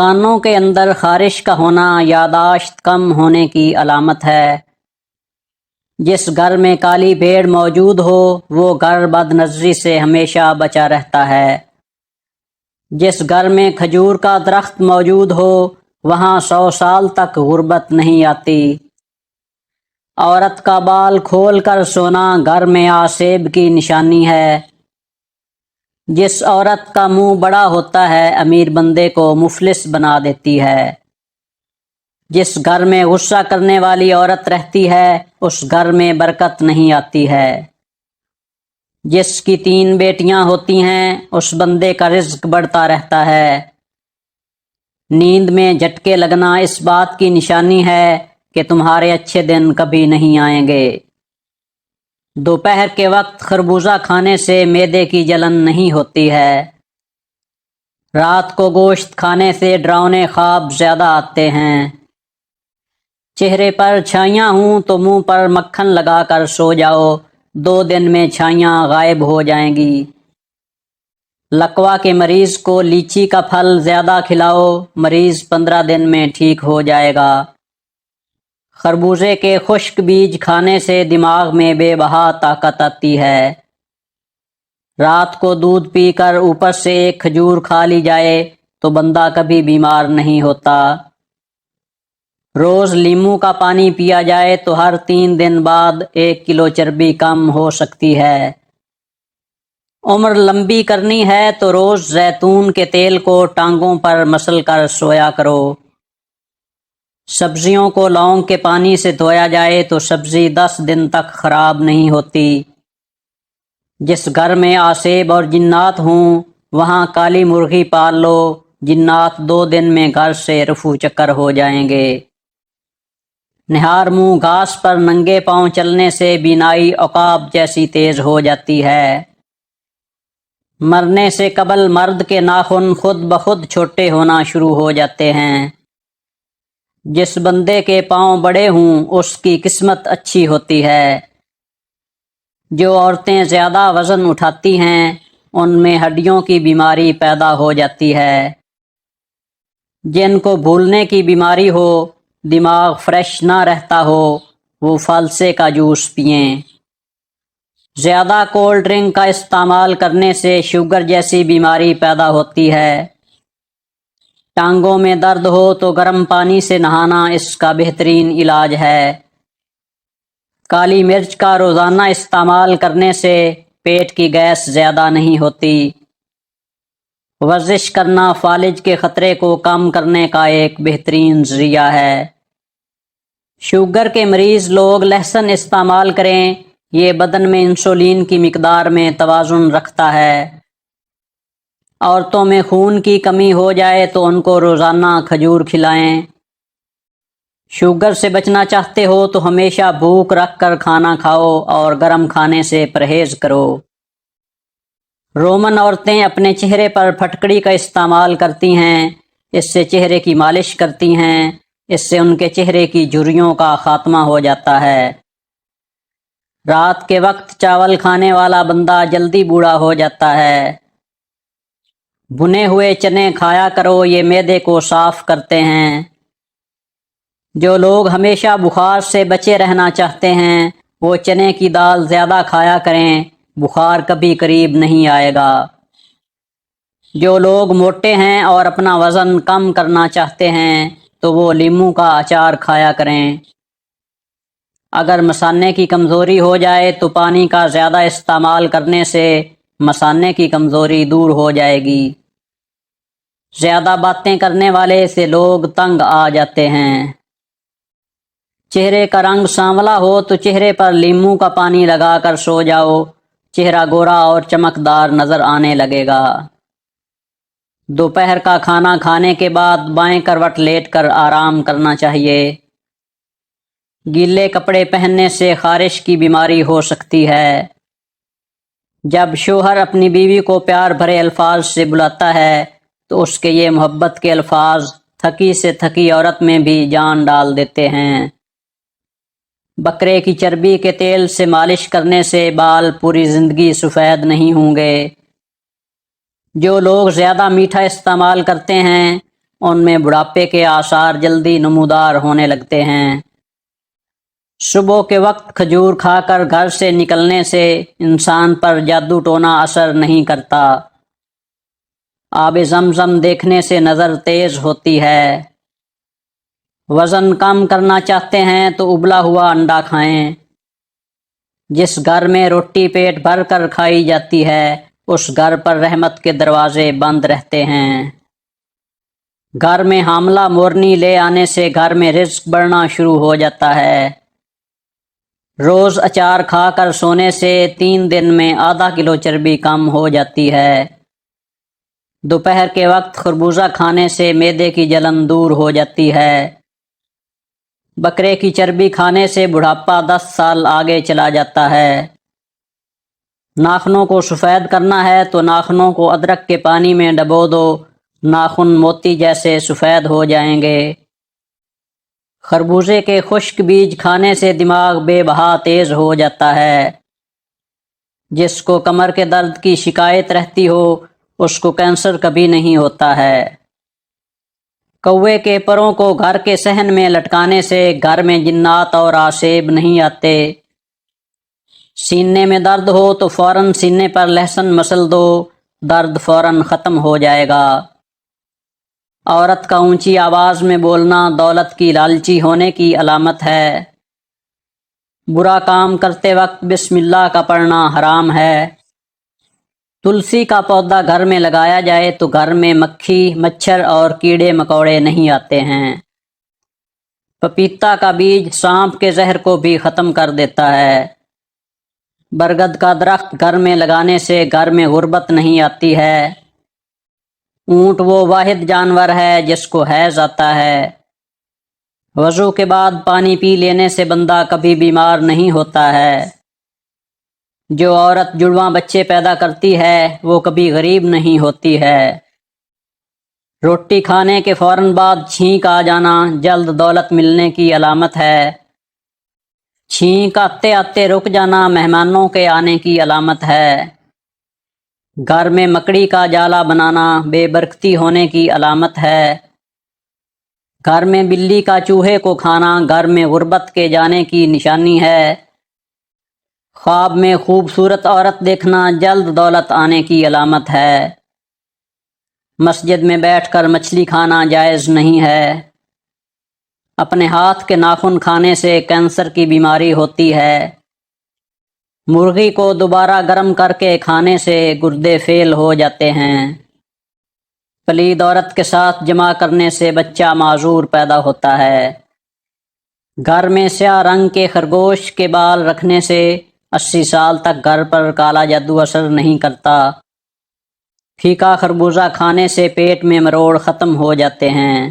کانوں کے اندر خارش کا ہونا یاداشت کم ہونے کی علامت ہے۔ جس گھر میں کالی بھیڑ موجود ہو وہ گھر بد نظری سے ہمیشہ بچا رہتا ہے۔ جس گھر میں کھجور کا درخت موجود ہو وہاں 100 سال تک غربت نہیں آتی۔ عورت کا بال کھول کر سونا گھر میں آسیب کی نشانی ہے۔ جس عورت کا منہ بڑا ہوتا ہے امیر بندے کو مفلس بنا دیتی ہے۔ جس گھر میں غصہ کرنے والی عورت رہتی ہے اس گھر میں برکت نہیں آتی ہے۔ جس کی 3 بیٹیاں ہوتی ہیں اس بندے کا رزق بڑھتا رہتا ہے۔ نیند میں جھٹکے لگنا اس بات کی نشانی ہے کہ تمہارے اچھے دن کبھی نہیں آئیں گے۔ دوپہر کے وقت خربوزہ کھانے سے معدے کی جلن نہیں ہوتی ہے۔ رات کو گوشت کھانے سے ڈراؤنے خواب زیادہ آتے ہیں۔ چہرے پر چھائیاں ہوں تو منہ پر مکھن لگا کر سو جاؤ، 2 دن میں چھائیاں غائب ہو جائیں گی۔ لقوا کے مریض کو لیچی کا پھل زیادہ کھلاؤ، مریض 15 دن میں ٹھیک ہو جائے گا۔ خربوزے کے خشک بیج کھانے سے دماغ میں بے بہا طاقت آتی ہے۔ رات کو دودھ پی کر اوپر سے 1 کھجور کھا لی جائے تو بندہ کبھی بیمار نہیں ہوتا۔ روز لیموں کا پانی پیا جائے تو ہر 3 دن بعد 1 کلو چربی کم ہو سکتی ہے۔ عمر لمبی کرنی ہے تو روز زیتون کے تیل کو ٹانگوں پر مسل کر سویا کرو۔ سبزیوں کو لونگ کے پانی سے دھویا جائے تو سبزی 10 دن تک خراب نہیں ہوتی۔ جس گھر میں آسیب اور جنات ہوں وہاں کالی مرغی پال لو، جنات 2 دن میں گھر سے رفو چکر ہو جائیں گے۔ نہار منہ گھاس پر ننگے پاؤں چلنے سے بینائی عقاب جیسی تیز ہو جاتی ہے۔ مرنے سے قبل مرد کے ناخن خود بخود چھوٹے ہونا شروع ہو جاتے ہیں۔ جس بندے کے پاؤں بڑے ہوں اس کی قسمت اچھی ہوتی ہے۔ جو عورتیں زیادہ وزن اٹھاتی ہیں ان میں ہڈیوں کی بیماری پیدا ہو جاتی ہے۔ جن کو بھولنے کی بیماری ہو، دماغ فریش نہ رہتا ہو، وہ فالسے کا جوس پئیں۔ زیادہ کولڈ ڈرنک کا استعمال کرنے سے شوگر جیسی بیماری پیدا ہوتی ہے۔ ٹانگوں میں درد ہو تو گرم پانی سے نہانا اس کا بہترین علاج ہے۔ کالی مرچ کا روزانہ استعمال کرنے سے پیٹ کی گیس زیادہ نہیں ہوتی۔ ورزش کرنا فالج کے خطرے کو کم کرنے کا ایک بہترین ذریعہ ہے۔ شوگر کے مریض لوگ لہسن استعمال کریں، یہ بدن میں انسولین کی مقدار میں توازن رکھتا ہے۔ عورتوں میں خون کی کمی ہو جائے تو ان کو روزانہ کھجور کھلائیں۔ شوگر سے بچنا چاہتے ہو تو ہمیشہ بھوک رکھ کر کھانا کھاؤ اور گرم کھانے سے پرہیز کرو۔ رومن عورتیں اپنے چہرے پر پھٹکڑی کا استعمال کرتی ہیں، اس سے چہرے کی مالش کرتی ہیں، اس سے ان کے چہرے کی جھریوں کا خاتمہ ہو جاتا ہے۔ رات کے وقت چاول کھانے والا بندہ جلدی بوڑھا ہو جاتا ہے۔ بھنے ہوئے چنے کھایا کرو، یہ معدے کو صاف کرتے ہیں۔ جو لوگ ہمیشہ بخار سے بچے رہنا چاہتے ہیں وہ چنے کی دال زیادہ کھایا کریں، بخار کبھی قریب نہیں آئے گا۔ جو لوگ موٹے ہیں اور اپنا وزن کم کرنا چاہتے ہیں تو وہ لیموں کا اچار کھایا کریں۔ اگر مثانے کی کمزوری ہو جائے تو پانی کا زیادہ استعمال کرنے سے مثانے کی کمزوری دور ہو جائے گی۔ زیادہ باتیں کرنے والے سے لوگ تنگ آ جاتے ہیں۔ چہرے کا رنگ سانولا ہو تو چہرے پر لیموں کا پانی لگا کر سو جاؤ، چہرہ گورا اور چمکدار نظر آنے لگے گا۔ دوپہر کا کھانا کھانے کے بعد بائیں کروٹ لیٹ کر آرام کرنا چاہیے۔ گیلے کپڑے پہننے سے خارش کی بیماری ہو سکتی ہے۔ جب شوہر اپنی بیوی کو پیار بھرے الفاظ سے بلاتا ہے تو اس کے یہ محبت کے الفاظ تھکی سے تھکی عورت میں بھی جان ڈال دیتے ہیں۔ بکرے کی چربی کے تیل سے مالش کرنے سے بال پوری زندگی سفید نہیں ہوں گے۔ جو لوگ زیادہ میٹھا استعمال کرتے ہیں ان میں بڑھاپے کے آثار جلدی نمودار ہونے لگتے ہیں۔ صبح کے وقت کھجور کھا کر گھر سے نکلنے سے انسان پر جادو ٹونا اثر نہیں کرتا۔ آب زمزم دیکھنے سے نظر تیز ہوتی ہے۔ وزن کم کرنا چاہتے ہیں تو ابلا ہوا انڈا کھائیں۔ جس گھر میں روٹی پیٹ بھر کر کھائی جاتی ہے اس گھر پر رحمت کے دروازے بند رہتے ہیں۔ گھر میں حاملہ مورنی لے آنے سے گھر میں رزق بڑھنا شروع ہو جاتا ہے۔ روز اچار کھا کر سونے سے 3 دن میں آدھا کلو چربی کم ہو جاتی ہے۔ دوپہر کے وقت خربوزہ کھانے سے معدے کی جلن دور ہو جاتی ہے۔ بکرے کی چربی کھانے سے بڑھاپا 10 سال آگے چلا جاتا ہے۔ ناخنوں کو سفید کرنا ہے تو ناخنوں کو ادرک کے پانی میں ڈبو دو، ناخن موتی جیسے سفید ہو جائیں گے۔ خربوزے کے خشک بیج کھانے سے دماغ بے بہا تیز ہو جاتا ہے۔ جس کو کمر کے درد کی شکایت رہتی ہو اس کو کینسر کبھی نہیں ہوتا ہے۔ کوے کے پروں کو گھر کے صحن میں لٹکانے سے گھر میں جنات اور آسیب نہیں آتے۔ سینے میں درد ہو تو فوراً سینے پر لہسن مسل دو، درد فوراً ختم ہو جائے گا۔ عورت کا اونچی آواز میں بولنا دولت کی لالچی ہونے کی علامت ہے۔ برا کام کرتے وقت بسم اللہ کا پڑھنا حرام ہے۔ تلسی کا پودا گھر میں لگایا جائے تو گھر میں مکھی، مچھر اور کیڑے مکوڑے نہیں آتے ہیں۔ پپیتا کا بیج سانپ کے زہر کو بھی ختم کر دیتا ہے۔ برگد کا درخت گھر میں لگانے سے گھر میں غربت نہیں آتی ہے۔ اونٹ وہ واحد جانور ہے جس کو حیض آتا ہے۔ وضو کے بعد پانی پی لینے سے بندہ کبھی بیمار نہیں ہوتا ہے۔ جو عورت جڑواں بچے پیدا کرتی ہے وہ کبھی غریب نہیں ہوتی ہے۔ روٹی کھانے کے فوراً بعد چھینک آ جانا جلد دولت ملنے کی علامت ہے۔ چھینک آتے آتے رک جانا مہمانوں کے آنے کی علامت ہے۔ گھر میں مکڑی کا جالا بنانا بے برکتی ہونے کی علامت ہے۔ گھر میں بلی کا چوہے کو کھانا گھر میں غربت کے جانے کی نشانی ہے۔ خواب میں خوبصورت عورت دیکھنا جلد دولت آنے کی علامت ہے۔ مسجد میں بیٹھ کر مچھلی کھانا جائز نہیں ہے۔ اپنے ہاتھ کے ناخن کھانے سے کینسر کی بیماری ہوتی ہے۔ مرغی کو دوبارہ گرم کر کے کھانے سے گردے فیل ہو جاتے ہیں۔ پلید عورت کے ساتھ جمع کرنے سے بچہ معذور پیدا ہوتا ہے۔ گھر میں سیاہ رنگ کے خرگوش کے بال رکھنے سے 80 سال تک گھر پر کالا جادو اثر نہیں کرتا۔ پھیکا خربوزہ کھانے سے پیٹ میں مروڑ ختم ہو جاتے ہیں۔